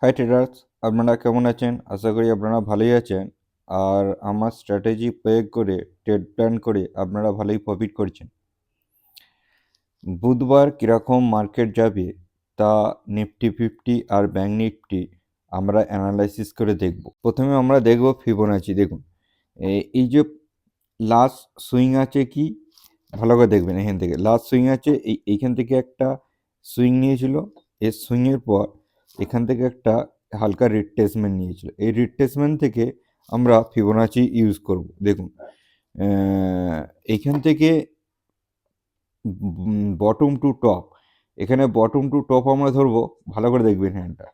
High traders, আপনারা কেমন আছেন? আশা করি আপনারা ভালোই আছেন। আর আমার স্ট্র্যাটেজি প্রয়োগ করে ট্রেড প্ল্যান করে আপনারা ভালোই প্রফিট করছেন। বুধবার কীরকম মার্কেট যাবে তা নিফটি ফিফটি আর ব্যাঙ্ক নিফটি আমরা অ্যানালাইসিস করে দেখব। প্রথমে আমরা দেখব ফিবোনাচি। দেখুন এই যে লাস্ট সুইং আছে, কি ভালো করে দেখবেন। এখান থেকে লাস্ট সুইং আছে, এইখান থেকে একটা সুইং নিয়েছিল। এই সুইংয়ের পর এখান থেকে একটা হালকা রিট্রেসমেন্ট নিয়েছিল। এই রিট্রেসমেন্ট থেকে আমরা ফিবোনাচি ইউজ করব। দেখুন এইখান থেকে বটম টু টপ, এখানে বটম টু টপ আমরা ধরবো। ভালো করে দেখবেন হ্যান্ডটা,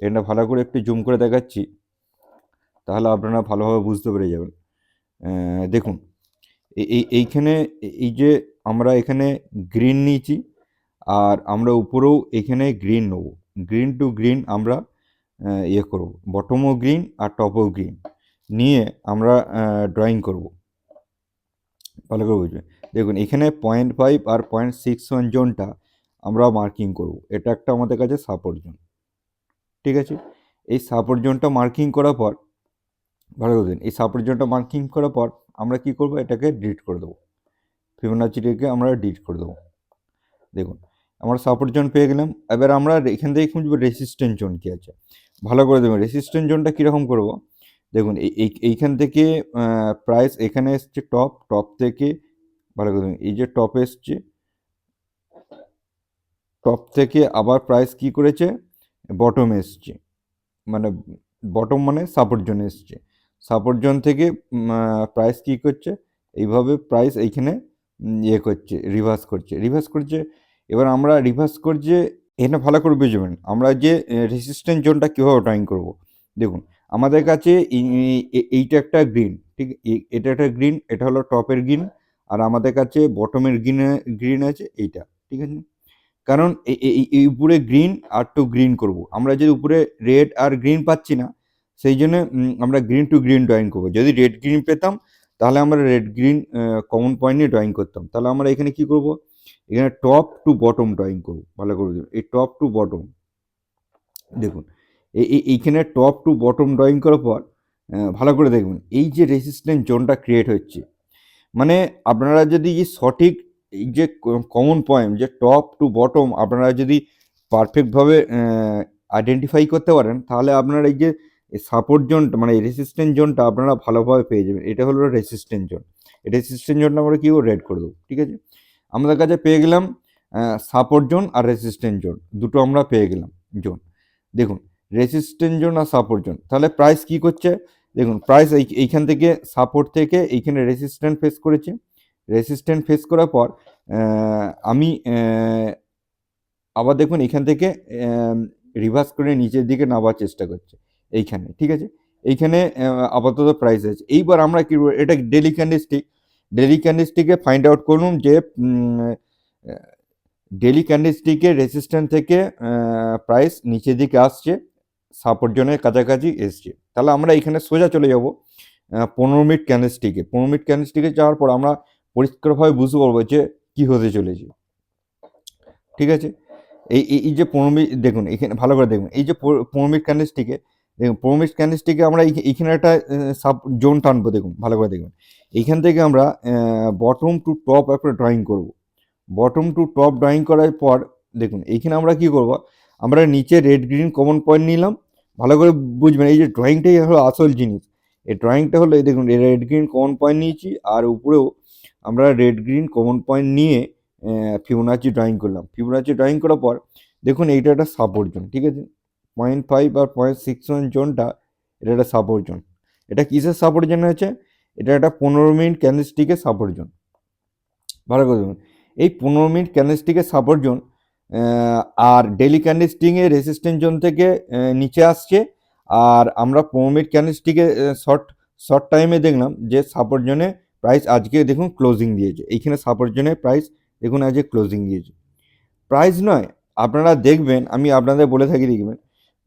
এটা ভালো করে একটু জুম করে দেখাচ্ছি, তাহলে আপনারা ভালোভাবে বুঝতে পেরে যাবেন। দেখুন এইখানে এই যে আমরা এখানে গ্রিন নিয়েছি, আর আমরা উপরেও এখানে গ্রিন নেব। গ্রিন টু গ্রিন আমরা ইয়ে করব, বটমও গ্রিন আর টপও গ্রিন নিয়ে আমরা ড্রয়িং করব। ভালো করে বুঝবেন। দেখুন এখানে 0.5 আর 0.61 জোনটা আমরা মার্কিং করব। এটা একটা আমাদের কাছে সাপোর্ট জোন, ঠিক আছে। এই সাপোর্ট জোনটা মার্কিং করার পর ভালো করে দিন, এই সাপোর্ট জোনটা মার্কিং করার পর আমরা কি করব, এটাকে ডিলিট করে দেবো। ফিবোনাচিটাকে আমরা ডিলিট করে দেবো। দেখুন আমরা সাপোর্ট জোন পেয়ে গেলাম। এবার আমরা এখান থেকে খুঁজবো রেসিস্ট্যান্ট জোন কী আছে। ভালো করে দেবেন রেসিস্ট্যান্ট জোনটা কীরকম করব। দেখুন এইখান থেকে প্রাইস এখানে এসছে, টপ থেকে ভালো করে দেবেন, এই যে টপ এসছে, টপ থেকে আবার প্রাইস কি করেছে, বটম এসছে, মানে বটম মানে সাপোর্ট জোন এসছে। সাপোর্ট জোন থেকে প্রাইস কি করছে, এইভাবে প্রাইস এইখানে ইয়ে করছে, রিভার্স করছে। এবার আমরা রিভার্স করছে, এখানে ভালো করে বুঝবেন আমরা যে রেসিস্ট্যান্ট জোনটা কীভাবে ড্রয়িং করব। দেখুন আমাদের কাছে এইটা একটা গ্রিন, ঠিক, এটা একটা গ্রিন, এটা হলো টপের গ্রিন, আর আমাদের কাছে বটমের গ্রিন আছে এইটা, ঠিক আছে। কারণ এই উপরে গ্রিন আর টু গ্রিন করব, আমরা যদি উপরে রেড আর গ্রিন পাচ্ছি না, সেই জন্য আমরা গ্রিন টু গ্রিন ড্রয়িং করবো। যদি রেড গ্রিন পেতাম তাহলে আমরা রেড গ্রিন কমন পয়েন্ট নিয়ে ড্রয়িং করতাম। তাহলে আমরা এখানে কি করব, এখানে টপ টু বটম ড্রয়িং করব। ভালো করে দেখুন এই টপ টু বটম, দেখুন এইখানে টপ টু বটম ড্রয়িং করার পর ভালো করে দেখবেন এই যে রেসিস্ট্যান্ট জোনটা ক্রিয়েট হচ্ছে, মানে আপনারা যদি সঠিক এই যে কমন পয়েন্ট যে টপ টু বটম আপনারা যদি পারফেক্টভাবে আইডেন্টিফাই করতে পারেন, তাহলে আপনারা এই যে সাপোর্ট জোনটা মানে রেসিস্ট্যান্ট জোনটা আপনারা ভালোভাবে পেয়ে যাবেন। এটা হলো রেসিস্ট্যান্ট জোন। এই রেসিস্ট্যান্ট জোনটা আমরা কী রেড করে দেবো, ঠিক আছে। আমাদের কাছে পেয়ে গেলাম সাপোর্ট জোন আর রেসিস্ট্যান্ট জোন, দুটো আমরা পেয়ে গেলাম জোন। দেখুন রেসিস্ট্যান্ট জোন আর সাপোর্ট জোন, তাহলে প্রাইস কি করছে, দেখুন প্রাইস এইখান থেকে সাপোর্ট থেকে এইখানে রেসিস্ট্যান্ট ফেস করেছে। রেসিস্ট্যান্ট ফেস করার পর আমি আবার দেখুন এখান থেকে রিভার্স করে নিচের দিকে নামার চেষ্টা করছে এইখানে, ঠিক আছে। এইখানে আপাতত প্রাইস আছে। এইবার আমরা কি, এটা ডেলি ক্যান্ডেলস্টিকে ফাইন্ড আউট করুন যে ডেলি ক্যান্ডেলস্টিকের রেসিস্ট্যান্ট থেকে প্রাইস নিচের দিকে আসছে, সাপোর্ট জোনের কাছাকাছি এসছে। তাহলে আমরা এখানে সোজা চলে যাব 15 মিনিট ক্যান্ডেলস্টিকে। 15 মিনিট ক্যান্ডেলস্টিকে যাওয়ার পর আমরা পরিষ্কারভাবে বুঝতে পারবো যে কি হতে চলেছে, ঠিক আছে। এই যে 15 মিনিট দেখুন, এখানে ভালো করে দেখুন এই যে 15 মিনিট ক্যান্ডেলস্টিকে, দেখুন 15 মিনিট ক্যান্ডেলস্টিকে আমরা এইখানে একটা সাব জোন টানবো। দেখুন ভালো করে দেখুন, এইখান থেকে আমরা বটম টু টপ একটা ড্রয়িং করব। বটম টু টপ ড্রয়িং করার পর দেখুন এইখানে আমরা কি করব, আমরা নিচে রেড গ্রিন কমন পয়েন্ট নিলাম। ভালো করে বুঝবেন এই যে ড্রয়িংটাই হলো আসল জিনিস। এই ড্রয়িংটা হলো এই দেখুন রেড গ্রিন কমন পয়েন্ট নিয়েছি, আর উপরেও আমরা রেড গ্রিন কমন পয়েন্ট নিয়ে ফিবোনাচি ড্রয়িং করলাম। ফিবোনাচি ড্রয়িং করার পর দেখুন এইটা একটা সাপোর্ট জোন, ঠিক আছে। 0.5 আর 0.61 জোনটা, এটা একটা সাপোর্ট জোন। এটা কিসের সাপোর্ট জোন হয়েছে, এটা একটা 15 মিনিট ক্যান্ডেলস্টিকের সাপোর্ট জোন। ভালো করে দেখুন এই 15 মিনিট ক্যান্ডেলস্টিকের সাপোর্ট জোন আর ডেলি ক্যান্ডেলস্টিকে রেসিস্ট্যান্ট জোন থেকে নিচে আসছে। আর আমরা 15 মিনিট ক্যান্ডেলস্টিকে শর্ট টাইমে দেখলাম যে সাপোর্ট জোনে প্রাইস আজকে দেখুন ক্লোজিং দিয়েছে। এইখানে সাপোর্ট জোনে প্রাইস দেখুন আজকে ক্লোজিং দিয়েছে। প্রাইস নয়, আপনারা দেখবেন, আমি আপনাদের বলে থাকি, দেখবেন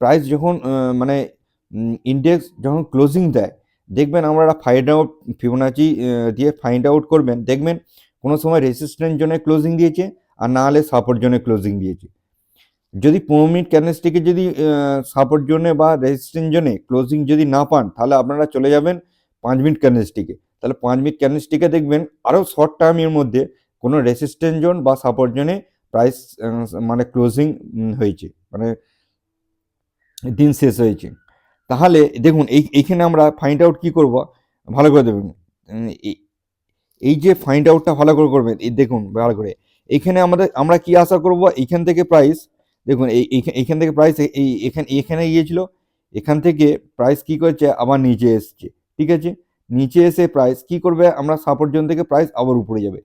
প্রাইস যখন মানে ইন্ডেক্স যখন ক্লোজিং দেয়, দেখবেন আমরা ফাইন্ড আউট ফিবোনাচি দিয়ে ফাইন্ড আউট করবেন, দেখবেন কোনো সময় রেসিস্ট্যান্ট জোনে ক্লোজিং দিয়েছে আর না হলে সাপোর্ট জোনে ক্লোজিং দিয়েছে। যদি 15 মিনিট ক্যান্ডেলস্টিকে যদি সাপোর্ট জোনে বা রেজিস্ট্যান্স জোনে ক্লোজিং যদি না পান, তাহলে আপনারা চলে যাবেন 5 মিনিট ক্যান্ডেলস্টিকে। তাহলে 5 মিনিট ক্যান্ডেলস্টিকে দেখবেন আরও শর্ট টার্মের মধ্যে কোনো রেজিস্ট্যান্স জোন বা সাপোর্ট জোনে প্রাইস মানে ক্লোজিং হয়েছে, মানে দিন শেষ হয়েছে। তাহলে দেখুন এইখানে আমরা ফাইন্ড আউট কী করব, ভালো করে দেবেন। এই যে ফাইন্ড আউটটা ভালো করে করবেন, এই দেখুন ভালো করে এইখানে আমরা কি আশা করব, এইখান থেকে প্রাইস দেখুন এইখান থেকে প্রাইস এখানে গিয়েছিল, এখান থেকে প্রাইস কি করেছে আবার নিচে এসছে, ঠিক আছে। নিচে এসে প্রাইস কি করবে, আমরা সাপোর্ট জোন থেকে প্রাইস আবার উপরে যাবে,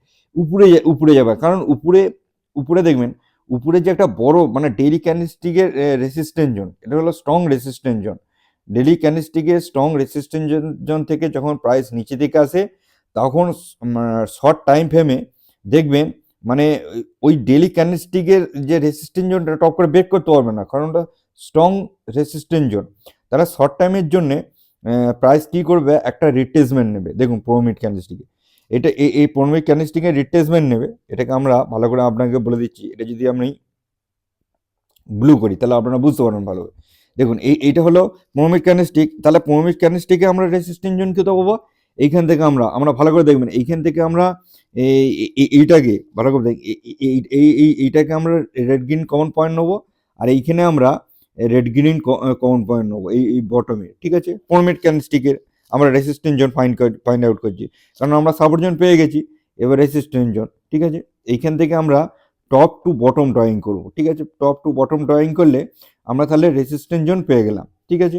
উপরে যাবে, কারণ উপরে দেখবেন উপরে যে একটা বড় মানে ডেইলি ক্যান্ডেলস্টিকের রেসিস্ট্যান্স জোন, এটা হলো স্ট্রং রেসিস্ট্যান্স জোন। ডেইলি ক্যান্ডেলস্টিকের স্ট্রং রেসিস্ট্যান্স জোন থেকে যখন প্রাইস নিচে দিকে আসে, তখন শর্ট টাইম ফ্রেমে দেখবেন মানে ওই ডেইলি ক্যান্ডেলস্টিকের যে রেসিস্ট্যান্স জোনটা টপ করে ব্রেক করতে পারবে না, কারণ ওটা স্ট্রং রেসিস্ট্যান্স জোন। তারা শর্ট টাইমের জন্যে প্রাইস কী করবে, একটা রিট্রেসমেন্ট নেবে। দেখুন 15 মিনিট ক্যান্ডেলস্টিকে এটা এই 15 মিনিট ক্যান্ডেলস্টিকের রিট্রেসমেন্ট নেবে। এটাকে আমরা ভালো করে আপনাকে বলে দিচ্ছি, এটা যদি আমি ব্লু করি তাহলে আপনারা বুঝতে পারবেন ভালোভাবে। দেখুন এইটা হলো 15 মিনিট ক্যান্ডেলস্টিক, তাহলে 15 মিনিট ক্যান্ডেলস্টিকে আমরা রেসিস্ট্যান্স জোন কত পাবো, এইখান থেকে আমরা ভালো করে দেখবেন, এইখান থেকে আমরা এইটাকে ভালো করে দেখ এইটাকে আমরা রেড গ্রিন কমন পয়েন্ট নেবো, আর এইখানে আমরা রেড গ্রিন কমন পয়েন্ট নেবো এই বটমে, ঠিক আছে। 15 মিনিট ক্যান্ডেলস্টিকের আমরা রেসিস্ট্যান্স জোন ফাইন্ড আউট করছি, কারণ আমরা সাপোর্ট জোন পেয়ে গেছি, এবার রেসিস্ট্যান্স জোন, ঠিক আছে। এইখান থেকে আমরা টপ টু বটম ড্রয়িং করব, ঠিক আছে। টপ টু বটম ড্রয়িং করলে আমরা তাহলে রেসিস্ট্যান্স জোন পেয়ে গেলাম, ঠিক আছে।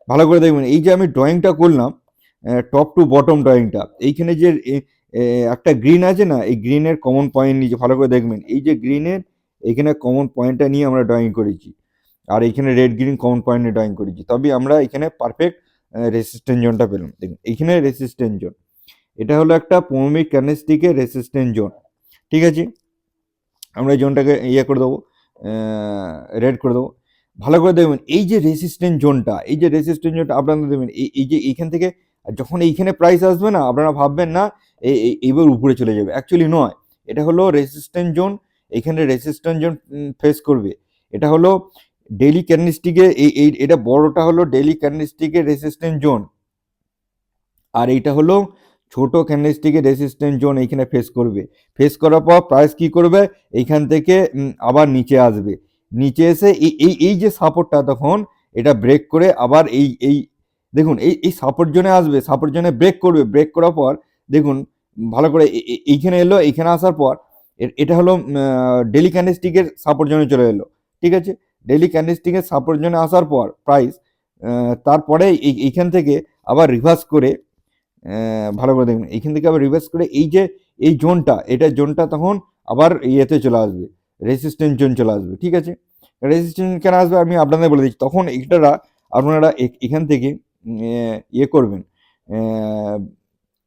ভালো করে দেখবেন এই যে আমি ড্রয়িংটা করলাম, টপ টু বটম ড্রয়িংটা, এইখানে যে একটা গ্রিন আছে না, এই গ্রিনের কমন পয়েন্ট নিয়ে ভালো করে দেখবেন, এই যে গ্রিনের এখানে কমন পয়েন্টটা নিয়ে আমরা ড্রয়িং করেছি, আর এইখানে রেড গ্রিন কমন পয়েন্ট নিয়ে ড্রয়িং করেছি, তবে আমরা এখানে পারফেক্ট রেসিস্ট্যান্স জোনটা পেলাম। দেখুন এইখানে রেসিস্ট্যান্স জোন, এটা হলো একটা 15 মিনিট ক্যান্ডেলস্টিকের রেসিস্ট্যান্স জোন, ঠিক আছে। আমরা এই জোনটাকে ইয়ে করে দেবো, রেড করে দেবো। ভালো করে দেখবেন এই যে রেসিস্ট্যান্স জোনটা, আপনারা দেখবেন এই যে এইখান থেকে যখন এইখানে প্রাইস আসবে না, আপনারা ভাববেন না এইবার উপরে চলে যাবে, অ্যাকচুয়ালি নয়। এটা হলো রেসিস্ট্যান্স জোন, এখানে রেসিস্ট্যান্স জোন ফেস করবে। এটা হলো ডেইলি ক্যান্ডেলস্টিকে এটা বড়টা হলো ডেইলি ক্যান্ডেলস্টিকের রেসিস্ট্যান্স জোন, আর এইটা হলো ছোট ক্যান্ডেলস্টিকের রেসিস্ট্যান্স জোন, এইখানে ফেস করার পর প্রাইস কি করবে, এইখান থেকে আবার নিচে আসবে, নিচে এসে এই যে সাপোর্টটা, তখন এটা ব্রেক করে আবার এই দেখুন এই সাপোর্ট জোনে আসবে, সাপোর্ট জোনে ব্রেক করবে, ব্রেক করার পর দেখুন ভালো করে এইখানে এলো, এইখানে আসার পর এটা হলো ডেইলি ক্যান্ডেলস্টিকের সাপোর্ট জোনে চলে এলো, ঠিক আছে। ডেইলি ক্যান্ডেলস্টিকের সাপোর্ট জোনে আসার পর প্রাইস তারপরে এইখান থেকে আবার রিভার্স করে ভালো করে দেখবেন, এইখান থেকে আবার রিভার্স করে এই যে এই জোনটা, এটা জোনটা তখন আবার ইয়েতে চলে আসবে, রেসিস্ট্যান্স জোন চলে আসবে, ঠিক আছে। রেসিস্ট্যান্স কেন আসবে আমি আপনাদের বলে দিচ্ছি, তখন এইটা আপনারা এখান থেকে ইয়ে করবেন,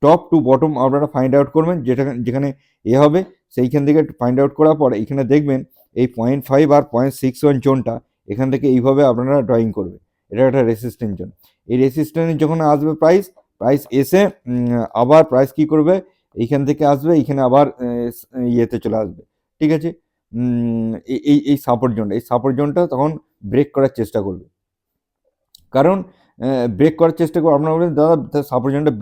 টপ টু বটম আপনারা ফাইন্ড আউট করবেন, যেখানে এ হবে সেইখান থেকে ফাইন্ড আউট করার পর এখানে দেখবেন এই 0.5 আর 0.61 জোনটা, এখান থেকে এইভাবে আপনারা ড্রয়িং করবে, এটা একটা রেসিস্ট্যান্স জোন। এই রেসিস্ট্যান্স যখন আসবে প্রাইস এসে আবার প্রাইস কি করবে, এইখান থেকে আসবে, এইখানে আবার ইয়েতে চলে আসবে, ঠিক আছে। এই সাপোর্ট জোনটা তখন ব্রেক করার চেষ্টা করবে, কারণ ব্রেক করার চেষ্টা করবে, আপনারা বলবেন দাদা সাপোর্ট জোনটা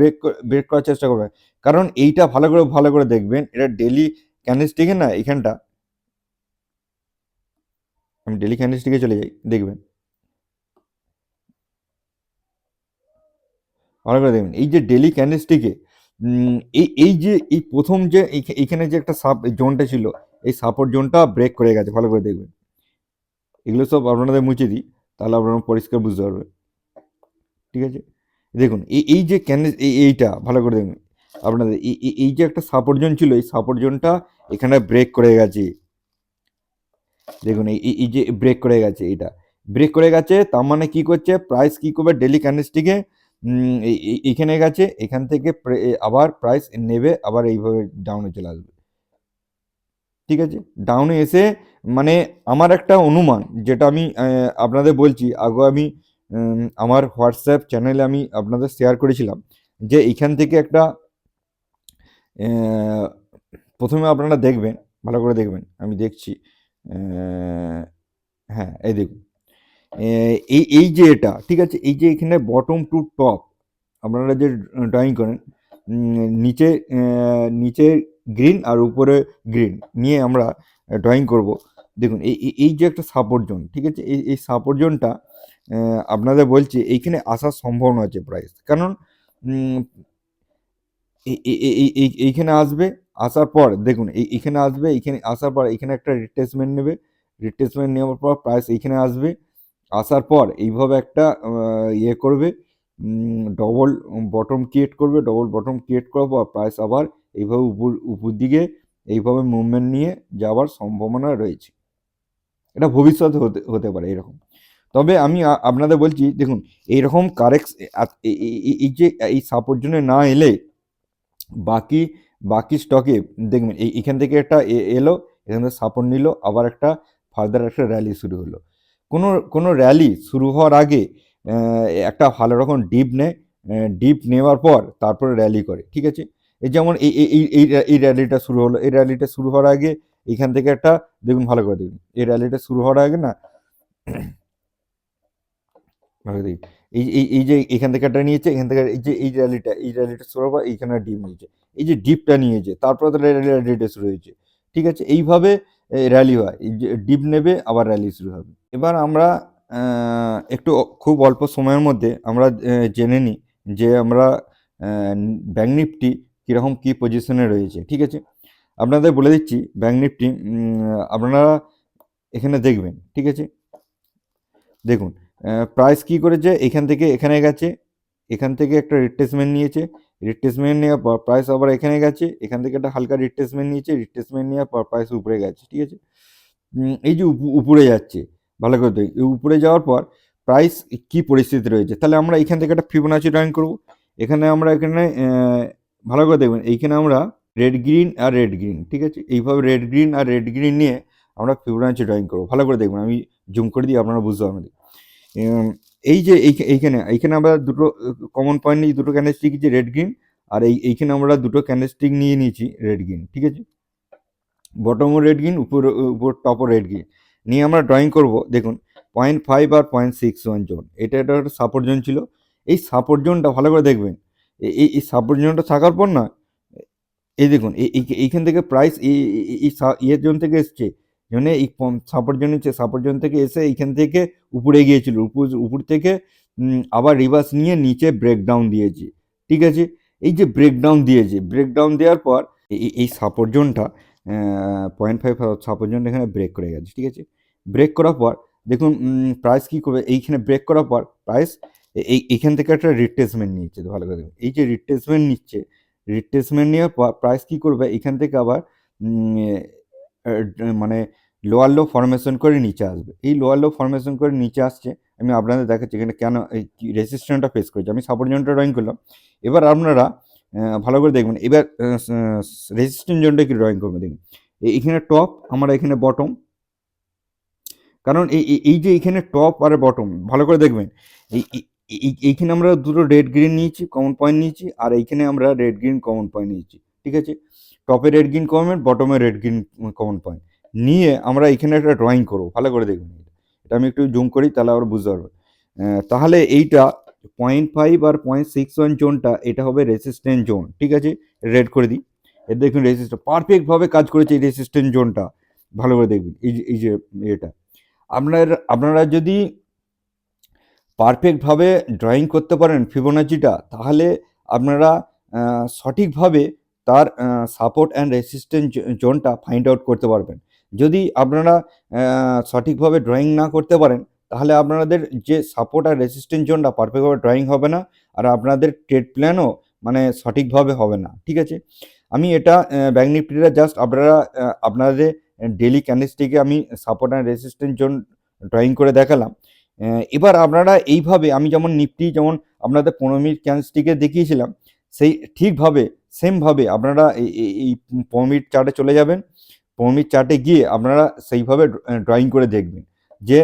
ব্রেক করার চেষ্টা করবে, কারণ এইটা ভালো করে দেখবেন, এটা ডেইলি ক্যান্ডেলস্টিকে না, এখানটা আমি ডেইলি ক্যান্ডেলস্টিকে চলে যাই, দেখবেন ভালো করে দেখবেন এই যে ডেইলি ক্যান্ডেলস্টিকে এই যে এই প্রথম যে এইখানে যে একটা জোনটা ছিল, এই সাপোর্ট জোনটা ব্রেক করে গেছে, ভালো করে দেখবেন। এগুলো সব আপনাদের মুছে দিই, তাহলে আপনারা পরিষ্কার বুঝতে পারবেন, ঠিক আছে। দেখুন এই যে এইটা ভালো করে দেখুন আপনাদের, এই যে একটা সাপোর্ট জোন ছিল, এই সাপোর্ট জোনটা এখানে ব্রেক করে গেছে, দেখুন এই যে ব্রেক করে গেছে, এটা ব্রেক করে গেছে, তার মানে কি করছে প্রাইস কি করবে, ডেইলি ক্যান্ডেলস্টিকে এইখানে গেছে, এখান থেকে আবার প্রাইস নেবে, আবার এইভাবে ডাউনে চলে আসবে, ঠিক আছে। ডাউনে এসে মানে আমার একটা অনুমান, যেটা আমি আপনাদের বলছি, আগে আমি আমার হোয়াটসঅ্যাপ চ্যানেলে আমি আপনাদের শেয়ার করেছিলাম, যে এইখান থেকে একটা প্রথমে আপনারা দেখবেন, ভালো করে দেখবেন, আমি দেখছি, হ্যাঁ, এই দেখুন এই এই যে এটা ঠিক আছে, এই যে এখানে বটম টু টপ আপনারা যে ড্রয়িং করেন, নিচে নিচে গ্রিন আর উপরে গ্রিন নিয়ে আমরা ড্রয়িং করব। দেখুন এই যে একটা সাপোর্ট জোন ঠিক আছে, এই সাপোর্ট জোনটা আপনাদের বলছি এইখানে আসার সম্ভাবনা আছে প্রাইস, কারণ উম, এইখানে আসবে, আসার পর দেখুন এইখানে আসবে, এইখানে আসার পর এখানে একটা রিট্রেসমেন্ট নেবে, রিট্রেসমেন্ট নেওয়ার পর প্রাইস এইখানে আসবে, আসার পর এইভাবে একটা ইয়ে করবে, ডবল বটম ক্রিয়েট করবে, ডবল বটম ক্রিয়েট করার পর প্রাইস আবার এইভাবে উপর উপর দিকে এইভাবে মুভমেন্ট নিয়ে যাওয়ার সম্ভাবনা রয়েছে। এটা ভবিষ্যতে হতে হতে পারে এরকম। তবে আমি আপনাদের বলছি দেখুন, এইরকম কারেক্ট এই যে এই সাপোর্ট জন্য না এলে বাকি বাকি স্টকে দেখবেন এইখান থেকে একটা এলো, এখান থেকে সাপোর্ট নিল, আবার একটা ফার্দার একটা র্যালি শুরু হলো। কোনো কোনো র্যালি শুরু হওয়ার আগে একটা ভালো রকম ডিপ নেয়, ডিপ নেওয়ার পর তারপরে র্যালি করে ঠিক আছে। এই যেমন এই র্যালিটা শুরু হলো, এই র্যালিটা শুরু হওয়ার আগে এখান থেকে একটা দেখুন, ভালো করে দেখুন, এই র্যালিটা শুরু হওয়ার আগে না, ভালো দেখি, এই যে এখান থেকে একটা নিয়েছে, এখান থেকে এই যে এই র্যালিটা শুরু হওয়ার এইখানে ডিপ নিয়েছে, এই যে ডিপটা নিয়েছে তারপরে তো র্যালিটা শুরু হয়েছে ঠিক আছে। এইভাবে র্যালি হয়, এই যে ডিপ নেবে আবার র্যালি শুরু হবে। এবার আমরা একটু খুব অল্প সময়ের মধ্যে আমরা জেনে নিই যে আমরা ব্যাঙ্ক নিফটি কীরকম কী পজিশনে রয়েছে ঠিক আছে। আপনাদের বলে দিচ্ছি ব্যাঙ্ক নিফটি, আপনারা এখানে দেখবেন ঠিক আছে। দেখুন প্রাইস কি করেছে, এখান থেকে এখানে গেছে, এখান থেকে একটা রিট্রেসমেন্ট নিয়েছে, রিট্রেসমেন্ট নেওয়ার পর প্রাইস আবার এখানে গেছে, এখান থেকে একটা হালকা রিট্রেসমেন্ট নিয়েছে, রিট্রেসমেন্ট নেওয়ার পর প্রাইস উপরে গেছে ঠিক আছে। এই যে উপরে যাচ্ছে, ভালো করে দেখুন, এই উপরে যাওয়ার পর প্রাইস কি পরিস্থিতি রয়েছে, তাহলে আমরা এখান থেকে একটা ফিবোনাচি ড্রয়িং করব। এখানে আমরা এখানে ভালো করে দেখবেন, এইখানে আমরা রেড গ্রিন আর রেড গ্রিন ঠিক আছে, এইভাবে রেড গ্রিন আর রেড গ্রিন নিয়ে আমরা ফিবোনাচি ড্রয়িং করবো। ভালো করে দেখবেন, আমি জুম করে দিই, আপনারা বুঝতে পারবেন। এই যে এইখানে এইখানে আমরা দুটো কমন পয়েন্ট নিয়েছি, দুটো ক্যান্ডেলস্টিক যে রেড গ্রিন, আর এইখানে আমরা দুটো ক্যান্ডেলস্টিক নিয়ে নিয়েছি রেড গ্রিন ঠিক আছে, বটমও রেড গ্রিন, উপর টপও রেড গ্রিন নিয়ে আমরা ড্রয়িং করব। দেখুন 0.5 আর 0.61 জোন, এটা একটা সাপোর্ট জোন ছিল। এই সাপোর্ট জোনটা ভালো করে দেখবেন, এই সাপোর্ট জোনটা থাকার পর না, এই দেখুন এইখান থেকে প্রাইস এই ইয়ের জোন থেকে এসছে, জোনে এই সাপোর্ট জোন হচ্ছে, সাপোর্ট জোন থেকে এসে এইখান থেকে উপরে গিয়েছিল, উপর থেকে আবার রিভার্স নিয়ে নিচে ব্রেকডাউন দিয়েছে ঠিক আছে। এই যে ব্রেকডাউন দিয়েছে, ব্রেকডাউন দেওয়ার পর এই সাপোর্ট জোনটা 0.5 সাপোর্ট জোনটা এখানে ব্রেক করে গেছে ঠিক আছে। ব্রেক করার পর দেখুন প্রাইস কী করবে, এইখানে ব্রেক করার পর প্রাইস এইখান থেকে একটা রিট্রেসমেন্ট নিচ্ছে, ভালো করে দেখুন, এই যে রিট্রেসমেন্ট নিচ্ছে, রিট্রেসমেন্ট নেওয়ার পর প্রাইস কী করবে, এখান থেকে আবার মানে লোয়ার লো ফরমেশন করে নিচে আসবে। এই লোয়ার লো ফরমেশন করে নিচে আসছে, আমি আপনাদের দেখাচ্ছি এখানে কেন এই রেজিস্ট্যান্সটা ফেস করেছে। আমি সাপোর্ট জোনটা ড্রয়িং করলাম, এবার আপনারা ভালো করে দেখবেন, এবার রেজিস্ট্যান্স জোনটা কি ড্রয়িং করবে দেখুন, এখানে টপ, আমরা এখানে বটম, কারণ এই যে এখানে টপ আর বটম ভালো করে দেখবেন, এইখানে আমরা দুটো রেড গ্রিন নিয়েছি, কমন পয়েন্ট নিয়েছি, আর এইখানে আমরা রেড গ্রিন কমন পয়েন্ট নিয়েছি ঠিক আছে। টপে রেড গ্রিন কমন, বটমে রেড গ্রিন কমন পয়েন্ট নিয়ে আমরা এখানে একটা ড্রয়িং করবো, ভালো করে দেখবেন। এটা আমি একটু জুম করি, তাহলে আবার বুঝতে পারবো। তাহলে এইটা 0.5 আর 0.61 জোনটা এটা হবে রেসিস্ট্যান্ট জোন ঠিক আছে। রেড করে দিই, এর দেখুন রেসিস্ট্যান্ট পারফেক্টভাবে কাজ করেছে এই রেসিস্ট্যান্ট জোনটা, ভালো করে দেখবেন। এই যে এটা আপনারা যদি পারফেক্টভাবে ড্রয়িং করতে পারেন ফিবোনাচিটা, তাহলে আপনারা সঠিকভাবে তার সাপোর্ট অ্যান্ড রেসিস্ট্যান্স জোনটা ফাইন্ড আউট করতে পারবেন। যদি আপনারা সঠিকভাবে ড্রয়িং না করতে পারেন, তাহলে আপনাদের যে সাপোর্ট আর রেসিস্ট্যান্স জোনটা পারফেক্টভাবে ড্রয়িং হবে না, আর আপনাদের ট্রেড প্ল্যানও মানে সঠিকভাবে হবে না ঠিক আছে। আমি এটা ব্যাঙ্ক নিফটিটা জাস্ট আপনারা আপনাদের ডেলি ক্যান্ডেলস্টিকে আমি support and resistance zone drawing করে দেখালাম। এবার আপনারা এইভাবে আমি যেমন নিফটি যেমন আপনাদের 15 মিনিট ক্যান্ডেলস্টিকে দেখিয়েছিলাম, সেই ঠিকভাবে সেমভাবে আপনারা এই 15 মিনিট চার্টে চলে যাবেন। 15 মিনিট চার্টে গিয়ে আপনারা সেইভাবে ড্রয়িং করে দেখবেন যে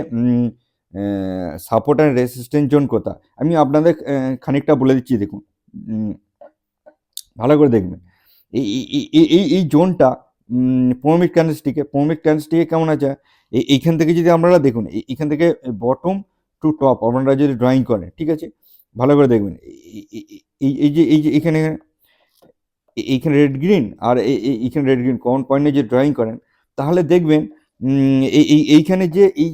সাপোর্ট অ্যান্ড রেসিস্ট্যান্স জোন কোথায়। আমি আপনাদের খানিকটা বলে দিচ্ছি, দেখুন ভালো করে দেখবেন, এই জোনটা পৌমিক ক্যান্ডেলস্টিকে কেমন আছে, এইখান থেকে যদি আপনারা দেখুন, এইখান থেকে বটম টু টপ আপনারা যদি ড্রয়িং করেন, ঠিক আছে, ভালো করে দেখবেন, এই যে এইখানে রেড গ্রিন আর এইখানে রেড গ্রিন কমন পয়েন্টে যে ড্রয়িং করেন, তাহলে দেখবেন এইখানে যে এই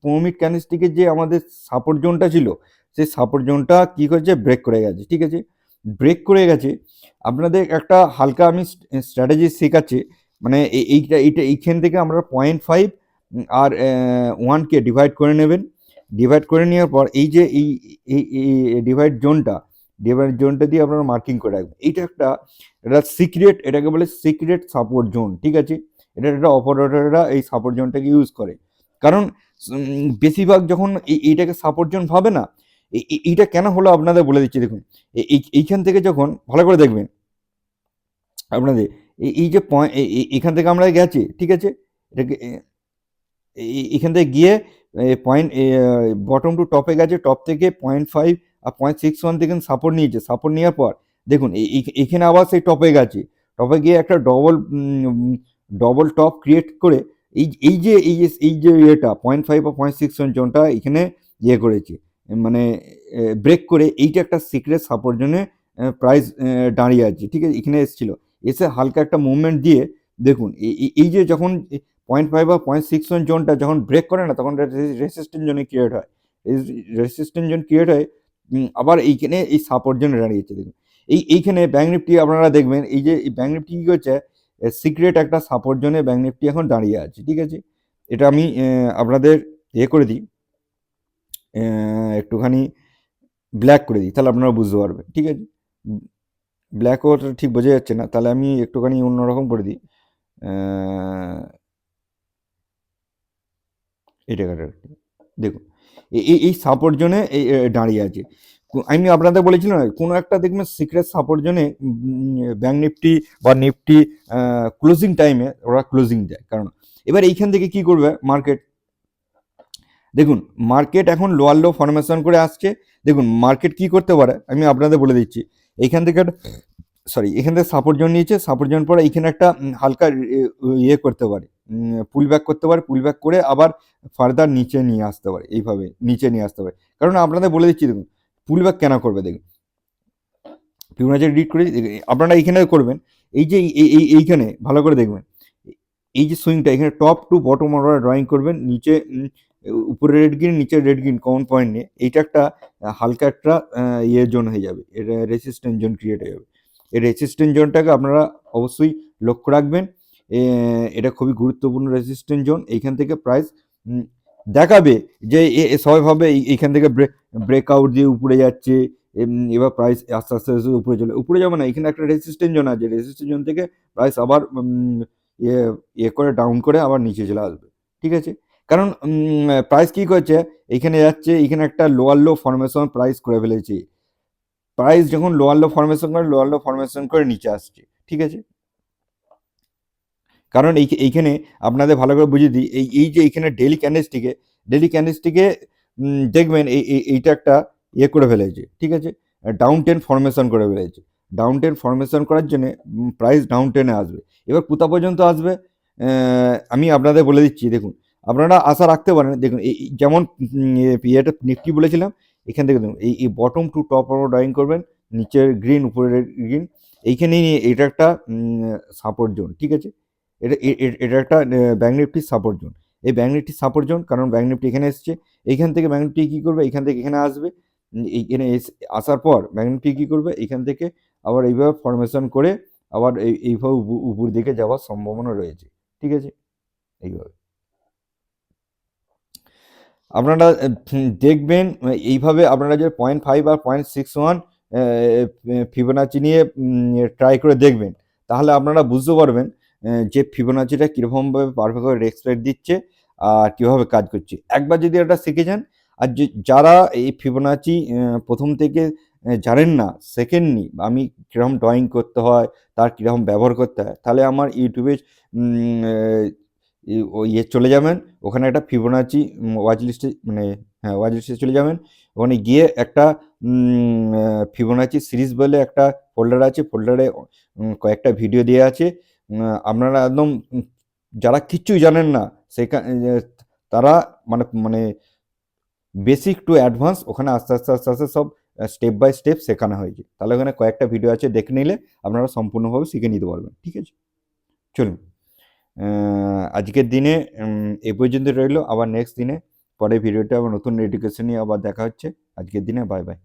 পৌমিক ক্যান্ডেলস্টিকের যে আমাদের সাপোর্ট জোনটা ছিল, সেই সাপোর্ট জোনটা কি করেছে, ব্রেক করে গেছে, ঠিক আছে, ব্রেক করে গেছে। আপনাদের একটা হালকা আমি স্ট্র্যাটেজি শেখাচ্ছি, মানে এইটা এইখান থেকে আমরা 0.5 আর 1কে ডিভাইড করে নেবেন। ডিভাইড করে নেওয়ার পর এই যে এই ডিভাইড জোনটা দিয়ে আপনারা মার্কিং করে রাখবেন। এইটা এটা সিক্রেট, এটাকে বলে সিক্রেট সাপোর্ট জোন, ঠিক আছে। এটা অপারেটররা এই সাপোর্ট জোনটাকে ইউজ করে, কারণ বেশিরভাগ যখন এইটাকে সাপোর্ট জোন ভাবে না, এইটা কেন হলো আপনাদের বলে দিচ্ছি। দেখুন, এইখান থেকে যখন ভালো করে দেখবেন আপনাদের, এই যে পয়েন্ট, এখান থেকে আমরা গেছি, ঠিক আছে, এটাকে এখান থেকে গিয়ে পয়েন্ট বটম টু টপে গেছে, টপ থেকে 0.5 আর 0.61 থেকে সাপোর্ট নিয়েছে। সাপোর্ট নেওয়ার পর দেখুন এখানে আবার সেই টপে গেছে, টপে গিয়ে একটা ডবল টপ ক্রিয়েট করে এই যে এটা 0.5 বা 0.61 জোনটা এখানে করেছে, মানে ব্রেক করে এইটা একটা সিক্রেট সাপোর্ট জোনে প্রাইস দাঁড়িয়ে আছে, ঠিক আছে। এখানে এসেছিল, এসে হালকা একটা মুভমেন্ট দিয়ে দেখুন এই যে যখন 0.5 বা 0.61 জোনটা যখন ব্রেক করে না, তখন রেসিস্ট্যান্ট জোনে ক্রিয়েট হয়, রেসিস্ট্যান্ট জোন ক্রিয়েট হয়, আবার এইখানে এই সাপোর্ট জোনে দাঁড়িয়েছে। দেখুন এইখানে ব্যাঙ্ক নিফটি আপনারা দেখবেন, এই যে ব্যাঙ্ক নিফটি কী করছে, সিক্রেট একটা সাপোর্ট জোনে ব্যাঙ্ক নিফটি এখন দাঁড়িয়ে আছে, ঠিক আছে। এটা আমি আপনাদের করে দিই, একটুখানি ব্ল্যাক করে দিই, তাহলে আপনারা বুঝতে পারবেন, ঠিক আছে। ব্ল্যাক ওটা ঠিক বোঝা যাচ্ছে না, তাহলে আমি একটুখানি অন্যরকম করে দিই, এটা দেখুন এই সাপোর্ট জোনে দাঁড়িয়ে আছে। আমি আপনাদের বলেছিলাম না, কোনো একটা দেখবেন সিক্রেট সাপোর্ট জোনে ব্যাঙ্ক নিফটি বা নিফটি ক্লোজিং টাইমে ওরা ক্লোজিং দেয়। কারণ এবার এইখান থেকে কি করবে মার্কেট, দেখুন মার্কেট এখন লোয়ার লো ফরমেশন করে আসছে। দেখুন মার্কেট কি করতে পারে আমি আপনাদের বলে দিচ্ছি। এইখান থেকে এখান থেকে সাপোর্ট জোন নিয়েছে, সাপোর্ট জোন পরে এইখানে একটা হালকা করতে পারে, পুল ব্যাক করতে পারে, পুল ব্যাক করে আবার ফার্দার নিচে নিয়ে আসতে পারে, এইভাবে নিচে নিয়ে আসতে পারে। কারণ আপনাদের বলে দিচ্ছি, দেখুন পুল ব্যাক কেন করবে, দেখুন ফিবোনাচি রিড করে আপনারা এইখানে করবেন। এই যে এইখানে ভালো করে দেখবেন, এই যে সুইংটা এখানে টপ টু বটম আপনারা ড্রয়িং করবেন, নিচে উপরে রেড গ্রিন, নিচে রেড গ্রিন কমন পয়েন্ট নিয়ে, এইটা একটা হালকা একটা জোন হয়ে যাবে, এটা রেসিস্ট্যান্ট জোন ক্রিয়েট হয়ে যাবে। এই রেসিস্ট্যান্ট জোনটাকে আপনারা অবশ্যই লক্ষ্য রাখবেন, এটা খুবই গুরুত্বপূর্ণ রেসিস্ট্যান্ট জোন। এইখান থেকে প্রাইস দেখাবে যে সবাই ভাবে এইখান থেকে ব্রেকআউট দিয়ে উপরে যাচ্ছে, এবার প্রাইস আস্তে আস্তে আস্তে উপরে যাবে না, এখানে একটা রেসিস্ট্যান্ট জোন আছে, রেসিস্ট্যান্ট জোন থেকে প্রাইস আবার করে ডাউন করে আবার নিচে চলে আসবে, ঠিক আছে। কারণ প্রাইস কি করছে, এইখানে যাচ্ছে, এখানে একটা লোয়ার লো ফরমেশন প্রাইস করে ফেলেছে। প্রাইস যখন লোয়ার লো ফরমেশন করে নিচে আসছে, ঠিক আছে। কারণ এইখানে আপনাদের ভালো করে বুঝিয়ে দিই, এই যে এইখানে ডেলি ক্যান্ডেলস্টিকে দেখবেন এইটা একটা করে ফেলেছে, ঠিক আছে, ডাউন টেন ফরমেশন করে ফেলেছে। ডাউন টেন ফরমেশন করার জন্য প্রাইস ডাউন টেনে আসবে। এবার কোথা পর্যন্ত আসবে আমি আপনাদের বলে দিচ্ছি। দেখুন আপনারা আশা রাখতে পারেন, দেখুন এই যেমন এটা নিফটি বলেছিলাম, এখান থেকে দেখুন এই বটম টু টপ আপনারা ড্রয়িং করবেন, নিচের গ্রিন উপরের গ্রিন, এইখানে এটা একটা সাপোর্ট জোন, ঠিক আছে। এটা একটা ব্যাঙ্ক নিফটির সাপোর্ট জোন। এই ব্যাঙ্ক নিফটির সাপোর্ট জোন, কারণ ব্যাঙ্ক নিফটি এখানে এসছে, এইখান থেকে ব্যাঙ্ক নিফটি কী করবে, এখান থেকে এখানে আসবে, এইখানে আসার পর ব্যাঙ্ক নিফটি কী করবে, এখান থেকে আবার এইভাবে ফরমেশন করে আবার এইভাবে উপর দিকে যাওয়ার সম্ভাবনা রয়েছে, ঠিক আছে। এইভাবে আপনারা দেখবেন, এইভাবে আপনারা যে 0.5 আর 0.61 ফিবোনাচি নিয়ে ট্রাই করে দেখবেন, তাহলে আপনারা বুঝতে পারবেন যে ফিবোনাচিটা কীরকমভাবে পারফেক্টভাবে রেসপেক্ট দিচ্ছে আর কীভাবে কাজ করছে। একবার যদি এটা শিখে যান, আর যারা এই ফিবোনাচি প্রথম থেকে জানেন না, শেখেননি, আমি কীরকম ড্রয়িং করতে হয়, তার কীরকম ব্যবহার করতে হয়, তাহলে আমার ইউটিউবে চলে যাবেন, ওখানে একটা ফিবোনাচি ওয়াচ লিস্টে, মানে হ্যাঁ ওয়াচ লিস্টে চলে যাবেন। ওখানে গিয়ে একটা ফিবোনাচি সিরিজ বলে একটা ফোল্ডার আছে, ফোল্ডারে কয়েকটা ভিডিও দেওয়া আছে, আপনারা একদম যারা কিচ্ছুই জানেন না সেখানে তারা মানে মানে বেসিক টু অ্যাডভান্স ওখানে আস্তে আস্তে আস্তে আস্তে সব স্টেপ বাই স্টেপ শেখানো হয়েছে। তাহলে ওখানে কয়েকটা ভিডিও আছে, দেখে নিলে আপনারা সম্পূর্ণভাবে শিখে নিতে পারবেন। ঠিক আছে, চলুন আজকের দিনে এ পর্যন্ত রইলো। আবার নেক্সট দিনে পরে ভিডিওটা আবার নতুন এডুকেশন নিয়ে আবার দেখা হচ্ছে। আজকের দিনে বাই বাই।